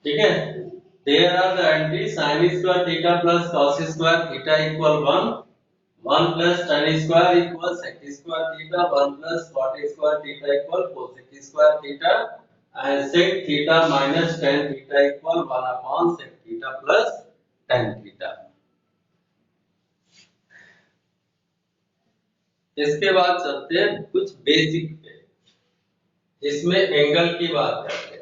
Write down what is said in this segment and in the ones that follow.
ठीक है। There are the entry sin square theta plus cos square theta equal 1, 1 plus tan square equal sec square theta, 1 plus cot square theta equal cosec square theta and sec theta minus tan theta equal 1 upon sec theta plus tan theta. इसके बाद चलते हैं कुछ basic पे, इसमें angle की बात करते हैं।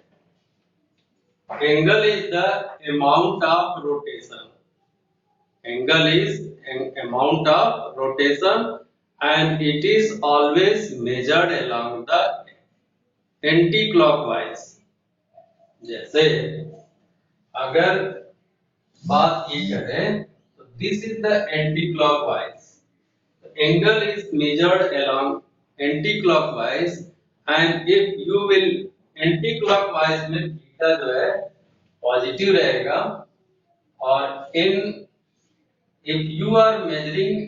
Angle is the amount of rotation, angle is an amount of rotation and it is always measured along the anti-clockwise। जैसे अगर बात ये करें तो this is the anti-clockwise, angle is measured along anti-clockwise and if you will anti-clockwise में theta जो है positive रहेगा और इन if you are measuring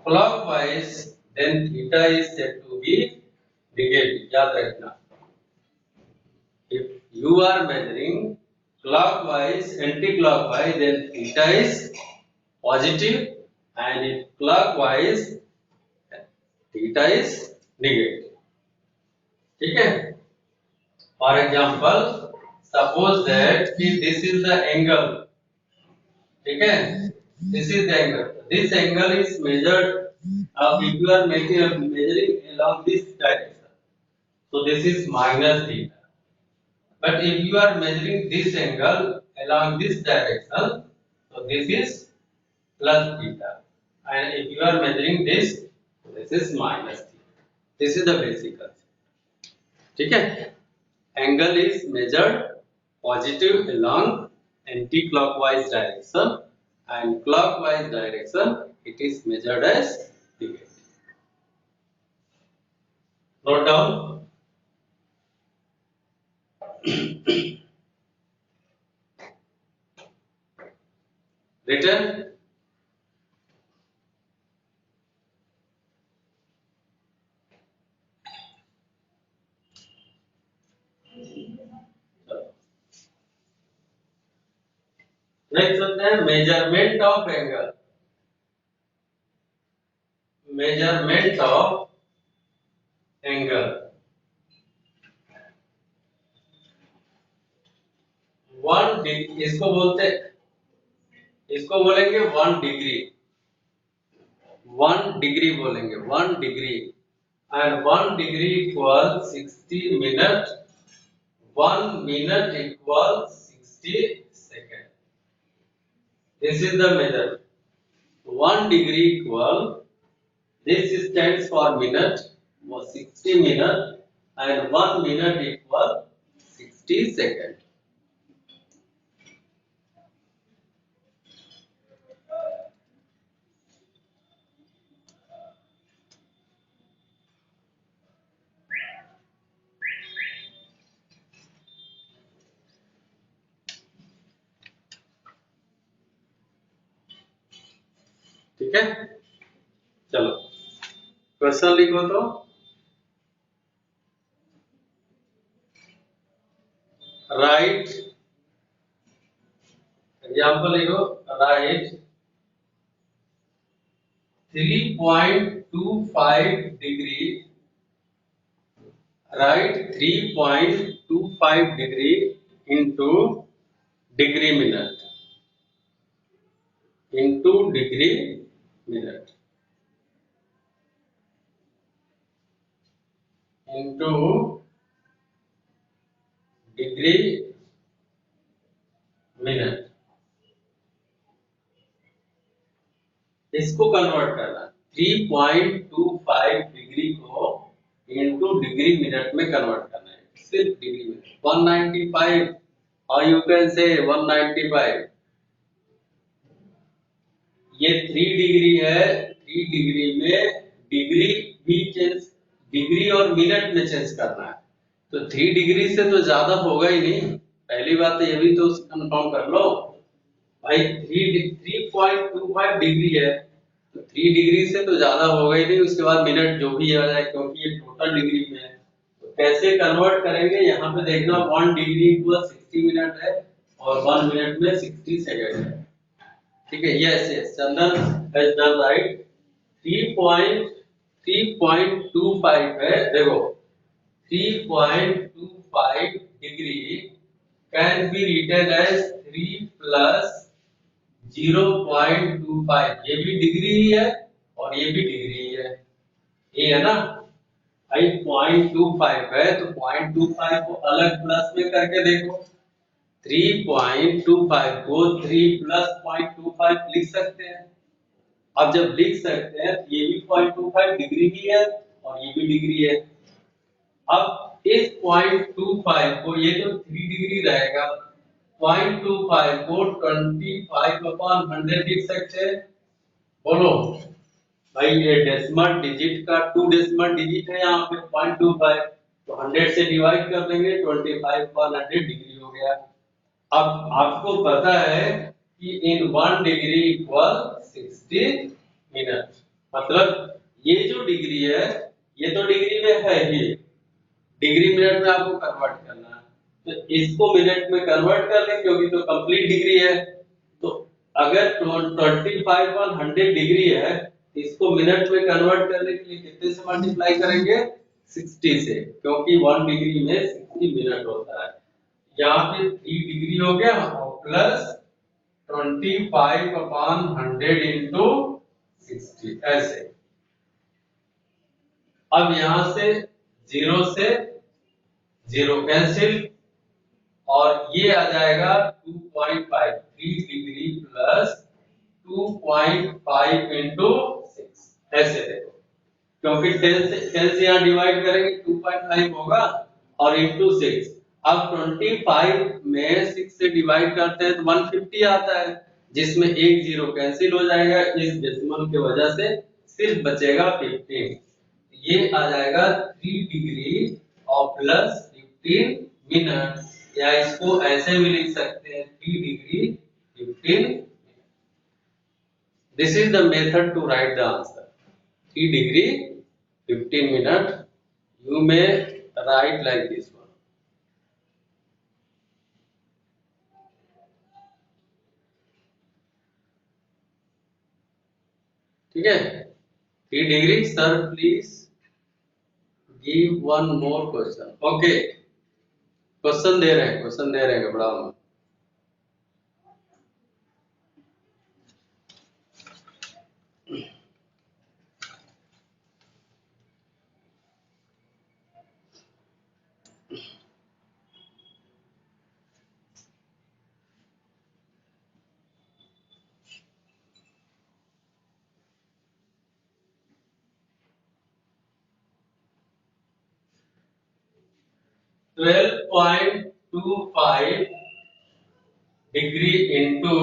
clockwise then theta is said to be negative। याद रखना, if you are measuring clockwise anti-clockwise then theta is positive and if clockwise theta is negative। ठीक है। For example, suppose that this is the angle, ठीक है, this is the angle, this angle is measured if you are measuring along this direction, so this is minus theta, but if you are measuring this angle along this direction, so this is plus theta, and if you are measuring this, this is minus theta। this is the basic concept। ठीक है। angle is measured positive along anti-clockwise direction and clockwise direction it is measured as negative। Note down। Written। Next होता है measurement of angle. Measurement of angle, इसको बोलते, इसको बोलेंगे 1 degree, 1 degree बोलेंगे, 1 degree and 1 degree equal 60 minute, 1 minute equal 60 second. This is the major. 1 degree equal, this stands for minute, was 60 minute and 1 minute equal 60 second। ठीक है। चलो question लिखो तो, राइट, एग्जाम्पल लिखो, right 3.25 degree, right 3.25 degree into degree minute, into degree minute, into degree minute. इसको convert करना, 3.25 degree को into degree minute में कन्वर्ट करना है, सिर्फ डिग्री मिनट। 195 और यू कैन से 195, ये 3 डिग्री है, 3 डिग्री में डिग्री भी चेंज, डिग्री और मिनट में चेंज करना है, तो 3 डिग्री से तो ज्यादा होगा ही नहीं। पहली बात ये भी तो कंफर्म कर लो भाई, 3.25 डिग्री है तो 3 डिग्री से तो ज्यादा होगा ही नहीं, उसके बाद मिनट जो भी आ जाए, क्योंकि ये टोटल डिग्री में है तो कैसे कन्वर्ट करेंगे, यहाँ पे देखना 1 डिग्री इक्वल 60 मिनट है और 1 मिनट में 60 सेकंड है। ठीक है, yes yes, Chandan has done right. 3.25 है, देखो 3.25 degree can be written as 3 plus 0.25, ये भी डिग्री ही है और ये भी डिग्री ही है, ये है ना भाई। 0.25 है तो 0.25 को अलग प्लस में करके देखो, 3.25 को 3 प्लस 0.25 लिख सकते हैं। अब जब लिख सकते हैं तो ये भी 0.25 डिग्री ही है और ये भी डिग्री है। अब इस 0.25 को, ये तो 3 डिग्री रहेगा, 0.25 को 25/100 लिख सकते हैं। बोलो भाई, ये डेसिमल डिजिट का 2 डेसिमल डिजिट है यहाँ पे 0.25, तो 100 से डिवाइड कर देंगे, 25/100 डिग्री हो गया। अब आपको पता है कि इन 1 डिग्री इक्वल 60 मिनट, मतलब ये जो डिग्री है ये तो डिग्री में है ही, डिग्री मिनट में आपको कन्वर्ट करना है, तो इसको मिनट में कन्वर्ट कर लें क्योंकि तो कंप्लीट डिग्री है। तो अगर 25/100 डिग्री है, इसको मिनट में कन्वर्ट करने के लिए कितने से मल्टीप्लाई करेंगे, 60 से, क्योंकि 1 डिग्री में 60 मिनट होता है। यहाँ पे 3 डिग्री हो गया और प्लस 25/100 इंटू 60 ऐसे। अब यहाँ से 0 से 0 कैंसिल और ये आ जाएगा 2.5, 3 डिग्री प्लस 2.5 इंटू 6 ऐसे। देखो क्योंकि 10 से यहाँ डिवाइड करेंगे 2.5 होगा और इंटू 6। अब 25 में 6 से डिवाइड करते हैं तो 150 आता है, जिसमें एक जीरो कैंसिल हो जाएगा, इस डेसिमल की वजह से सिर्फ बचेगा 15। ये आ जाएगा 3 डिग्री और प्लस 15 मिनट, या इसको ऐसे भी लिख सकते हैं 3 degree 15 minute. This is the method to write the answer, 3 degree 15 minute. You may write like this one. ठीक है, 3 degree. Sir please give one more question. Okay, question दे रहे हैं, क्वेश्चन दे रहे हैं, घबराओ मत। Twelve 12.25 degree into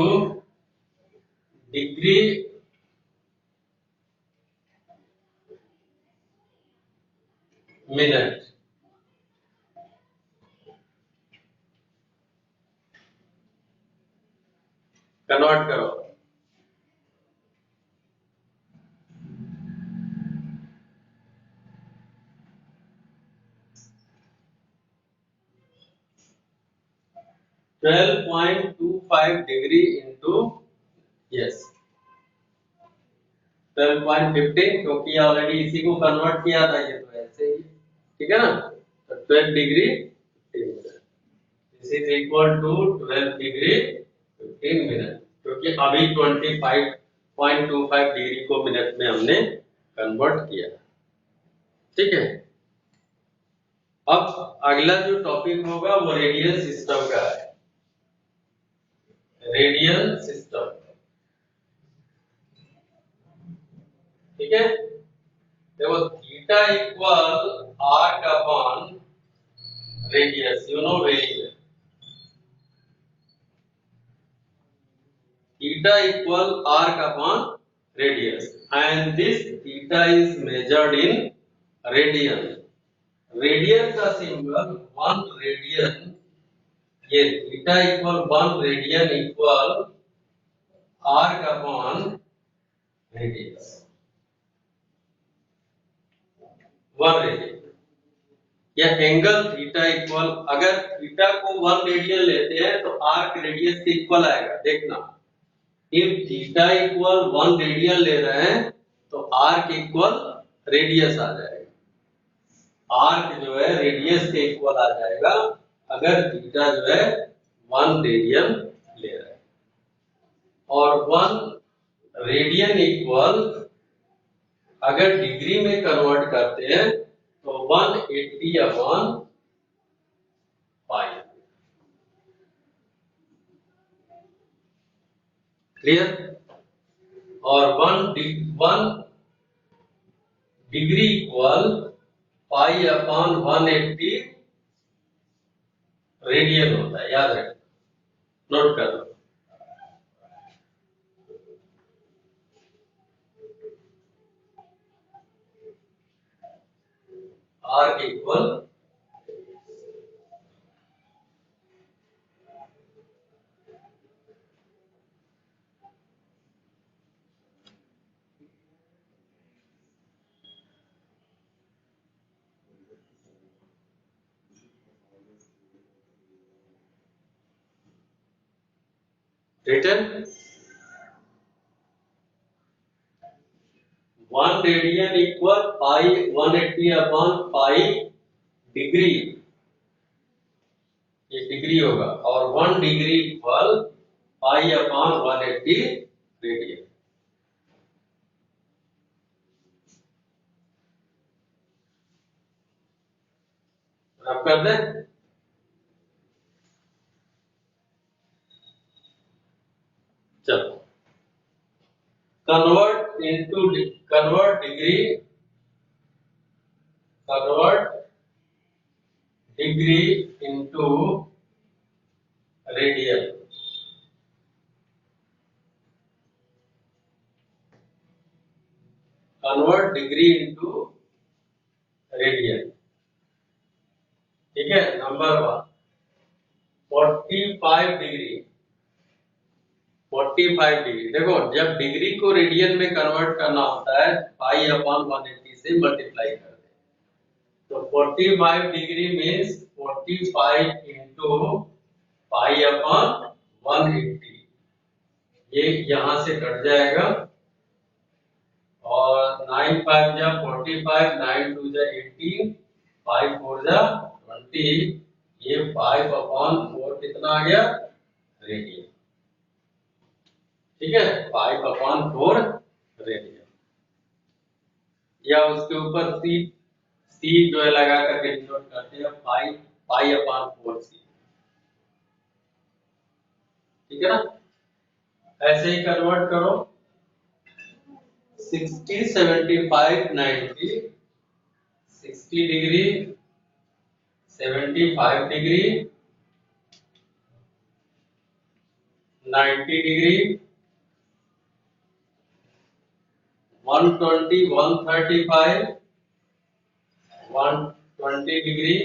degree minute, convert करो। ट्वेल्व 12.25 डिग्री इंटू, यस 12.15, क्योंकि ऑलरेडी इसी को कन्वर्ट किया था, ये तो ऐसे ही, ठीक है ना। तो 12 degree 15 minute, this is equal to 12 degree 15 minute, क्योंकि अभी 25.25 डिग्री को मिनट में हमने कन्वर्ट किया। ठीक है, अब अगला जो टॉपिक होगा वो रेडियन सिस्टम का है, रेडियन सिस्टम। ठीक है, देखो थीटा इक्वल आर का upon radius, you know very well. theta equal arc upon radius, and this theta is measured in radian. Radian का सिंबल 1 रेडियन, ये theta equal 1 radian equal arc upon radius, 1 radian. या angle theta equal, अगर theta को 1 radian लेते हैं तो arc radius के equal आएगा। देखना, इफ थीटा इक्वल 1 रेडियन ले रहे हैं तो आर्क इक्वल रेडियस आ जाएगा। आर्क जो है रेडियस के इक्वल आ जाएगा अगर थीटा जो है 1 रेडियन ले रहा है। और 1 रेडियन इक्वल अगर डिग्री में कन्वर्ट करते हैं तो 180 अपॉन पाई। क्लियर? और 1 degree equal pi upon 180 radian होता है, याद रखना, नोट कर लो। Arc equal return 1 radian equal pi 180 upon pi degree, ये डिग्री होगा, और 1 degree equal pi upon 180 radian. अब कर दे, चलो convert degree into radian। convert degree into radian, ठीक है। Number 1 45 degree, 45 degree. देखो, जब डिग्री को रेडियन में कन्वर्ट करना होता है पाई अपॉन 180 से मल्टीप्लाई कर दे, तो 45 degree means 45 into pi upon 180, ये यहां से कट जाएगा, और 9 5 जा 45, 9 2 जा 18, 5 4 जा 20, ये 5 अपॉन 4 कितना आ गया? रेडियन। ठीक है, 5 अपॉन 4 रेडियन, या उसके ऊपर सी जो है लगा करके डिनोट करते हैं 5 पाई अपॉन 4 सी। ठीक है ना? ऐसे ही कन्वर्ट करो 60 75 90, 60 degree 75 degree 90 degree 120 135 120 degree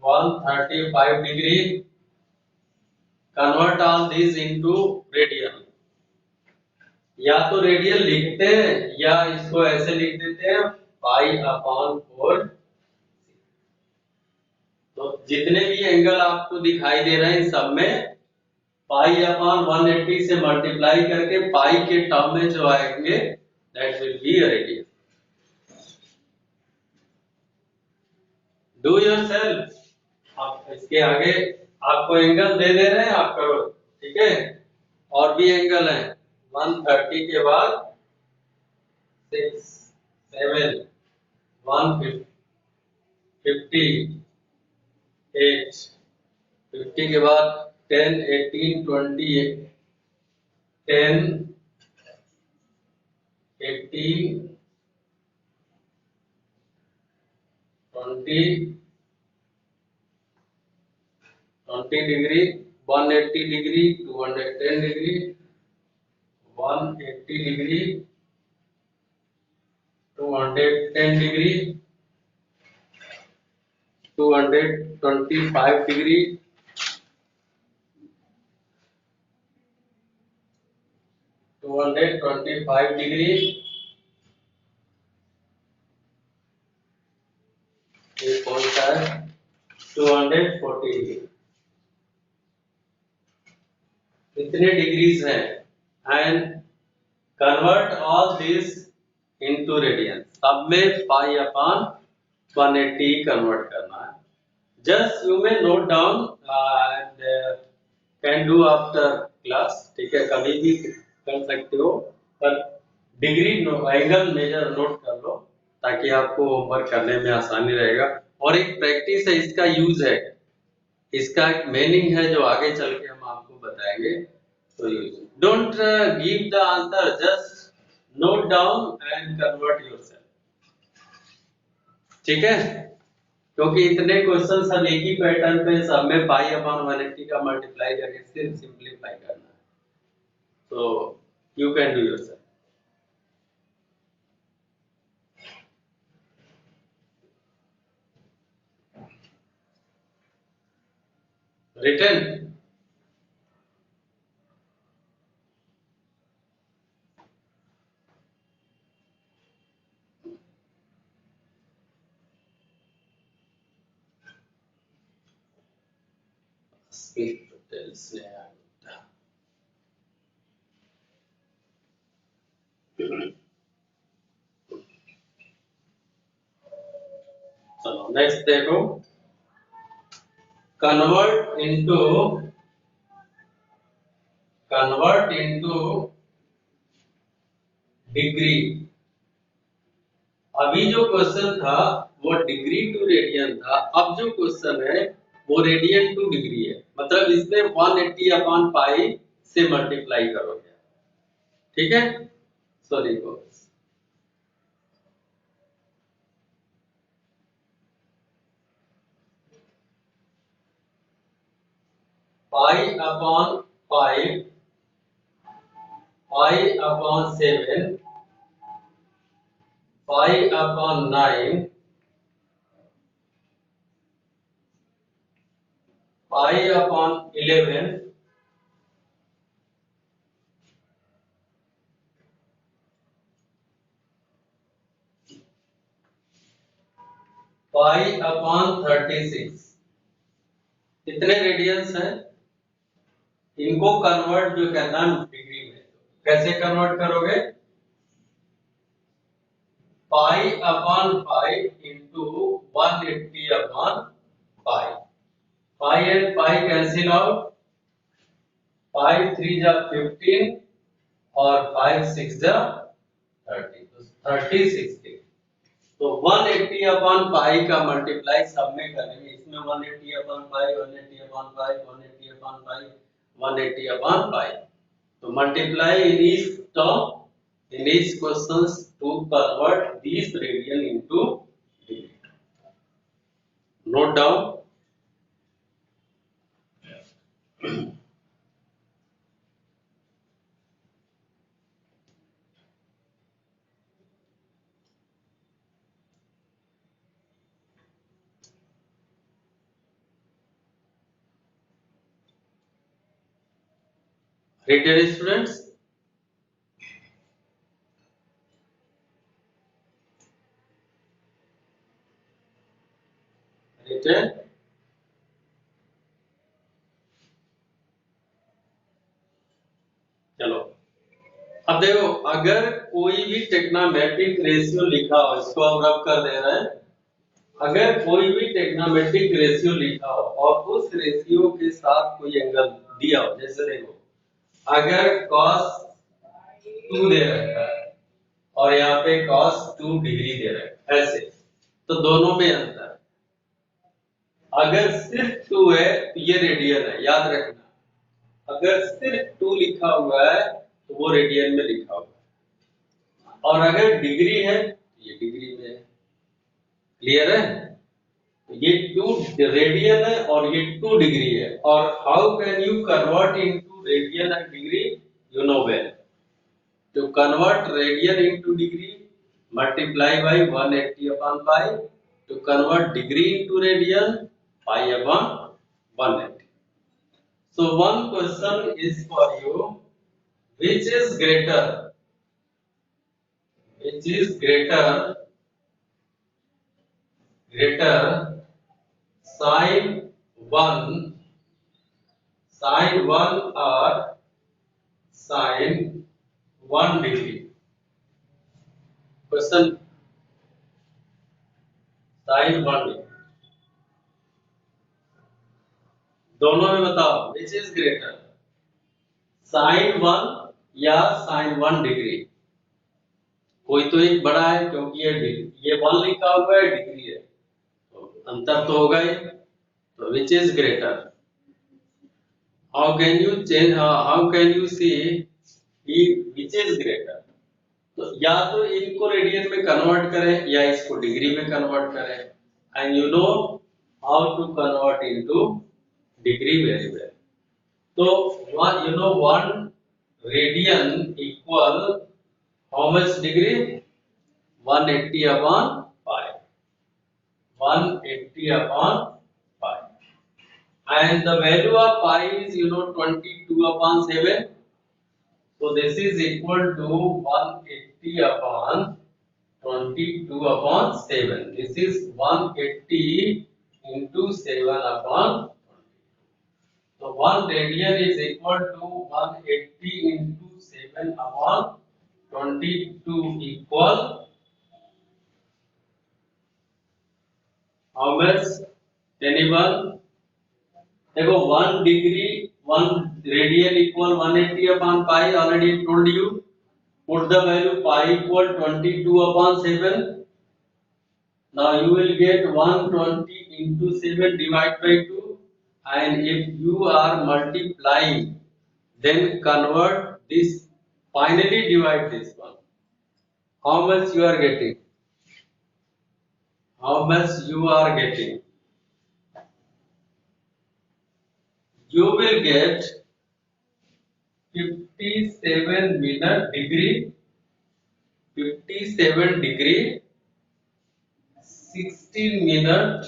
135 degree. Convert all this into radian. या तो रेडियन लिखते हैं या इसको ऐसे लिख देते हैं पाई अपॉन 4। तो जितने भी एंगल आपको दिखाई दे रहे हैं सब में पाई अपॉन 180 से मल्टीप्लाई करके पाई के टर्म में जो आएंगे that will be radian. Do yourself. आप इसके आगे आपको एंगल दे दे रहे हैं, आप करो। ठीक है, और भी एंगल है 130 के बाद 6 7 150 8 50 के बाद 10 18 20 10 18 20 20 degree 180 degree 210 degree 180 degree 210 degree 225 degree 225 degree आता है 240 डिग्री। इतने डिग्रीज हैं and convert all this into radian. सब में पाई अपॉन 180 कन्वर्ट करना है। जस्ट यू में note down and can do after class, ठीक है, कभी भी कर सकते हो, पर डिग्री एंगल मेजर नोट कर लो ताकि आपको होमवर्क करने में आसानी रहेगा। और एक प्रैक्टिस है, इसका यूज है, इसका एक मीनिंग है जो आगे चल के हम आपको बताएंगे। तो use don't give the answer, just note down and convert yourself, ठीक है, क्योंकि इतने क्वेश्चन सब एक ही पैटर्न पे, सब में पाई अपॉन 180 का मल्टीप्लाई करके सिर्फ सिंपलीफाई करना है। तो you can do yourself. Written? Speak tells me. चलो नेक्स्ट देखो, कन्वर्ट इनटू डिग्री। अभी जो क्वेश्चन था वो डिग्री टू रेडियन था, अब जो क्वेश्चन है वो रेडियन टू डिग्री है, मतलब इसमें 180 अपॉन पाई से मल्टीप्लाई करोगे, ठीक है। Sorry pi upon 5, pi upon 7, pi upon 9, pi upon 11, pi upon 36। कितने रेडियंस हैं, इनको कन्वर्ट जो करना है डिग्री में, कैसे कन्वर्ट करोगे, pi upon 5 into 180 upon pi, pi and pi cancel out, 5 3 जा 15 और 5 6 जा 30, तो 30 60। तो 180 अपॉन पाई का मल्टीप्लाई सब में करेंगे, इसमें 180 upon pi, 180 upon pi, 180 upon pi, 180 upon pi. तो multiply in each term, in each questions to convert these radian into degree. Note down. Written students. Written. चलो अब देखो, अगर कोई भी टेक्नोमेट्रिक रेशियो लिखा हो, इसको हम रब कर दे रहे हैं, अगर कोई भी टेक्नोमेट्रिक रेशियो लिखा हो और उस रेशियो के साथ कोई एंगल दिया हो, जैसे देखो अगर cos 2 दे रखा है और यहाँ पे cos 2 डिग्री दे रखा है, ऐसे, तो दोनों में अंतर। अगर सिर्फ 2 है तो ये रेडियन है, याद रखना, अगर सिर्फ 2 लिखा हुआ है तो वो रेडियन में लिखा हुआ है, और अगर डिग्री है तो ये डिग्री में है। क्लियर है, ये 2 रेडियन है और ये 2 डिग्री है, और how can you convert into radian and degree, you know well. To convert radian into degree, multiply by 180 upon pi. To convert degree into radian, pi upon 180. So one question is for you: which is greater? Which is greater sine 1 और sine 1 degree. Question sine 1 degree दोनों में बताओ विच is greater, sign 1 या sign 1 degree. कोई तो एक बड़ा है क्योंकि ये 1 लिखा हुआ है, डिग्री है, तो अंतर तो होगा ही। तो which is greater, how can you see which is greater. तो या तो इनको रेडियन में कन्वर्ट करें या इसको डिग्री में कन्वर्ट करें, and you know how to convert into degree very well. तो you know 1 radian equal how much degree, 180 upon 5, 180 upon 5, and the value of pi is 22 upon 7. So this is equal to 180 upon 22 upon 7. This is 180 into 7 upon 20. So 1 radian is equal to 180 into 7 upon 22 equal how much? Anyone? देखो 1 degree 1 radian equal 180 upon pi, already told you. Put the value pi equal 22 upon 7. Now you will get 120 into 7 divided by 2, and if you are multiplying, then convert this, finally divide this one. How much you are getting? How much you are getting? You will get 57 minute degree, 57 degree, 16 minute,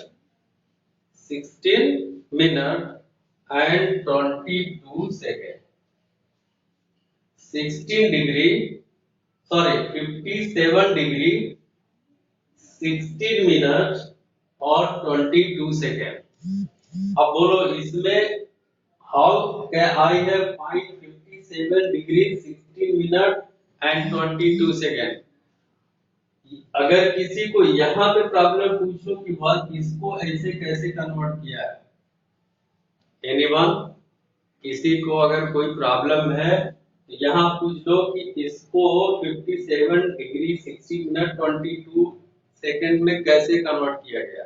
16 minute and 22 second. 16 degree, sorry 57 degree, 16 minute और 22 second. अब बोलो इसमें how can I have find 57 degree, 16 minute and 22 second. अगर किसी को यहाँ पे problem पूछो कि बात इसको ऐसे कैसे कन्वर्ट किया है, एनीवन, किसी को अगर कोई प्रॉब्लम है तो यहाँ पूछ दो कि इसको 57 डिग्री 60 मिनट 22 सेकेंड में कैसे कन्वर्ट किया गया,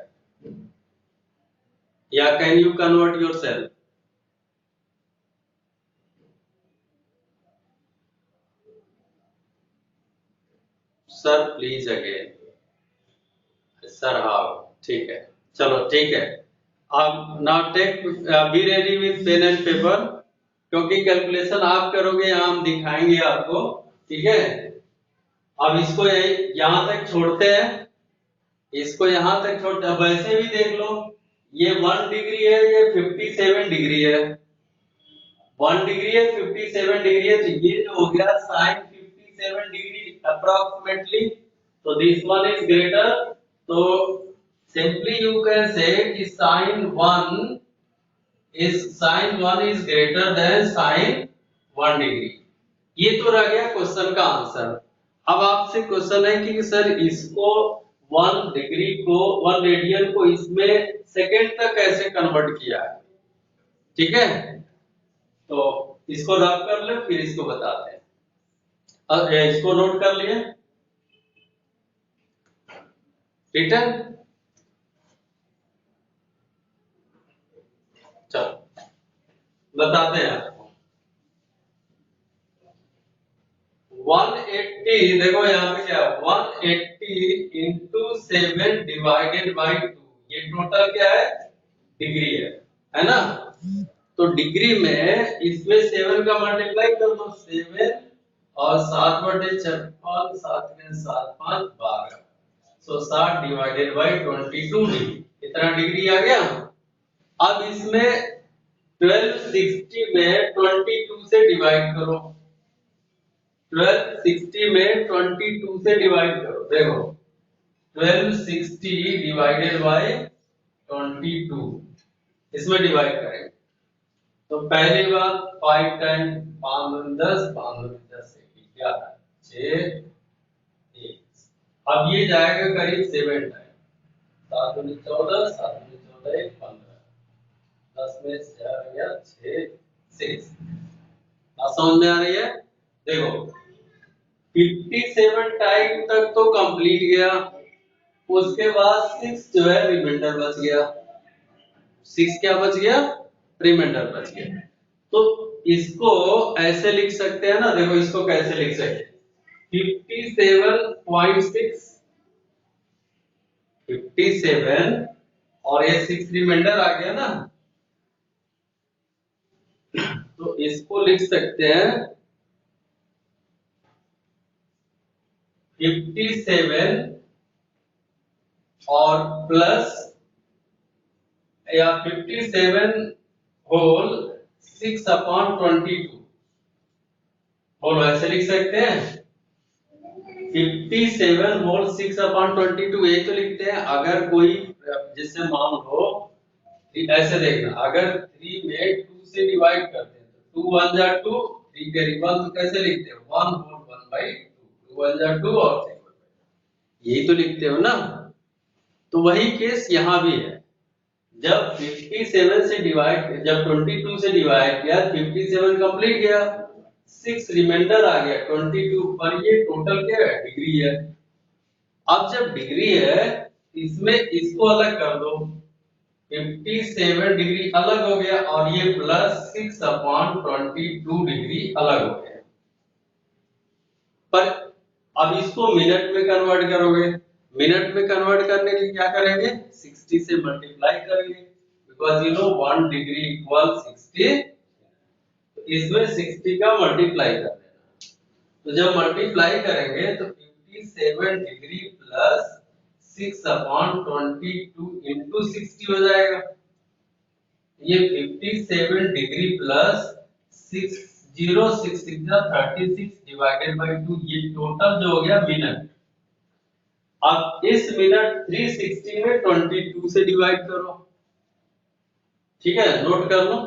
या can you convert yourself? Sir please again, sir how, ठीक है, चलो ठीक है। अब now take be ready with pen and paper, क्योंकि कैलकुलेशन आप करोगे, यहाँ हम दिखाएंगे आपको, ठीक है। अब इसको यहाँ तक छोड़ते हैं, इसको यहाँ तक छोड़ते हैं। वैसे भी देख लो, ये 1 डिग्री है, ये 57 डिग्री है, 1 डिग्री है 57 डिग्री है, तो ये जो हो गया साइन 57 डिग्री अप्रोक्सीमेटली, तो दिस वन इज ग्रेटर। तो सिंपली यू कैन से कि sine 1 is greater than sine 1 degree. ये तो रह गया क्वेश्चन का आंसर। अब आपसे क्वेश्चन है कि सर इसको 1 डिग्री को 1 रेडियन को इसमें सेकंड तक कैसे कन्वर्ट किया है, ठीक है। तो इसको रफ कर ले, फिर इसको बताते हैं। अब इसको नोट कर लिए, ठीक है। चलो बताते हैं आपको। 180, देखो यहाँ पे क्या 180 इंटू 7 डिवाइडेड बाई 2, ये टोटल क्या है, डिग्री है ना। तो डिग्री में इसमें 7 का मल्टीप्लाई कर दो, 7 और 7 बटे 56, 7 के 7 5 12, सो 60 डिवाइडेड बाई 22 डिग्री, इतना डिग्री आ गया। अब इसमें 1260 में 22 से डिवाइड करो, 1260 में 22 से डिवाइड करो, देखो 1260 डिवाइडेड बाय 22 इसमें डिवाइड करेंगे तो पहली बात 5 टाइम 5 दूनी 10 5 दूनी 10 क्या 6 1। अब ये जाएगा करीब 7 टाइम 7 दूनी 14 7 दूनी 14 1 15 10 में से आ गया 6 6। समझ में आ रही है? देखो 57 टाइम तक तो कंप्लीट गया, उसके बाद 6 जो है रिमाइंडर बच गया। 6 क्या बच गया? रिमाइंडर बच गया। तो इसको ऐसे लिख सकते हैं ना, देखो इसको कैसे लिख सकते हैं 57.6 57 और ये 6 रिमाइंडर आ गया ना, तो इसको लिख सकते हैं 57 और प्लस या 57 होल 6/22। बोलो ऐसे लिख सकते हैं 57 होल 6/22 ये तो लिखते हैं। अगर कोई जैसे मान लो ऐसे देखना, अगर 3 में 2 से डिवाइड करते हैं तो 2 1 जा 2 3 कैरी 1 तो कैसे लिखते हैं 1 होल 1/2 2 1 जा 2 और 3 यही तो लिखते हो ना। तो वही केस यहां भी है, जब 57 से डिवाइड जब 22 से डिवाइड किया 57 कंप्लीट गया, 6 रिमाइंडर आ गया 22 पर, ये टोटल क्या है डिग्री है। अब जब डिग्री है इसमें इसको अलग कर दो 57 डिग्री अलग हो गया और ये प्लस 6/22 डिग्री अलग हो गया। पर अब इसको मिनट में कन्वर्ट करोगे, मिनट में कन्वर्ट करने के लिए क्या करेंगे 60 से मल्टीप्लाई करेंगे, because you know 1 degree equal 60। तो इसमें 60 का मल्टीप्लाई कर देना, तो जब मल्टीप्लाई करेंगे तो 57 डिग्री प्लस 6/22 इंटू 60 हो जाएगा। ये 57 डिग्री प्लस 36 डिवाइडेड बाई 2, ये टोटल जो हो गया मिनट। अब इस मिनट 360 में 22 से डिवाइड करो, ठीक है नोट कर लो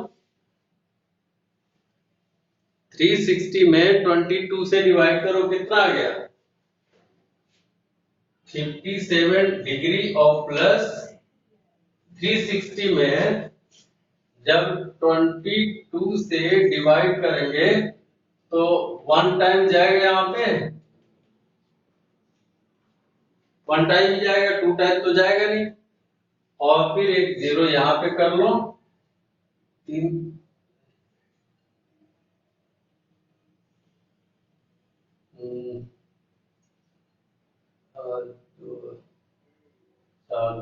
360 में 22 से डिवाइड करो कितना आ गया 57 डिग्री और प्लस 360 में जब 22 से डिवाइड करेंगे तो 1 टाइम जाएगा यहाँ पे, 1 टाइम ही जाएगा 2 टाइम तो जाएगा नहीं, और फिर एक 0 यहाँ पे कर लो 3 और 2 4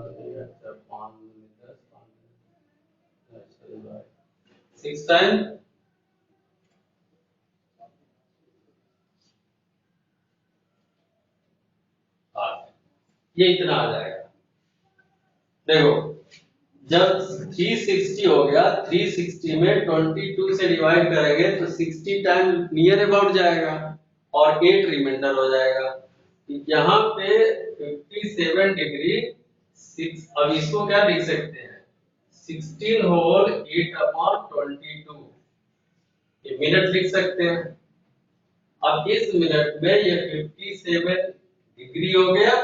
5 10 6 टाइम ये इतना आ जाएगा। देखो जब 360 हो गया 360 में 22 से डिवाइड करेंगे तो 60 टाइम नियर अबाउट जाएगा और 8 रिमाइंडर हो जाएगा। यहाँ पे 57 डिग्री 6, अब इसको क्या लिख सकते हैं 16 होल 8/22 ये मिनट लिख सकते हैं। अब इस मिनट में ये 57 डिग्री हो गया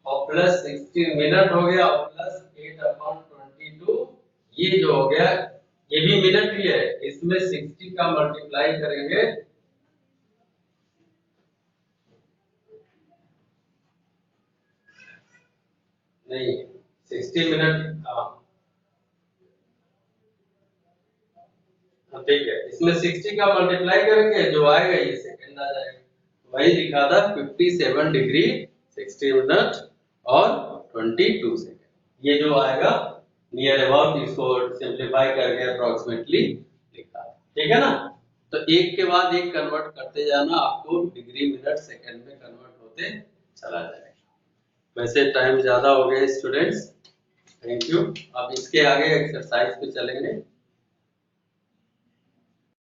और प्लस 16 मिनट हो गया और प्लस 8/22 ये जो हो गया ये भी मिनट ही है, इसमें 60 का मल्टीप्लाई करेंगे नहीं 60 मिनट ठीक है, इसमें 60 का मल्टीप्लाई करेंगे जो आएगा ये सेकंड आ जाएगा, वही लिखा था 57 डिग्री 60 मिनट और 22 सेकंड ये जो आएगा नियर अबाउट, इसको सिंपलीफाई करके अप्रोक्सीमेटली लिखा, ठीक है ना। तो एक के बाद एक कन्वर्ट करते जाना, आपको डिग्री मिनट सेकंड में कन्वर्ट होते चला जाएगा। वैसे टाइम ज्यादा हो गया स्टूडेंट्स, थैंक यू। अब इसके आगे एक्सरसाइज पे चलेंगे।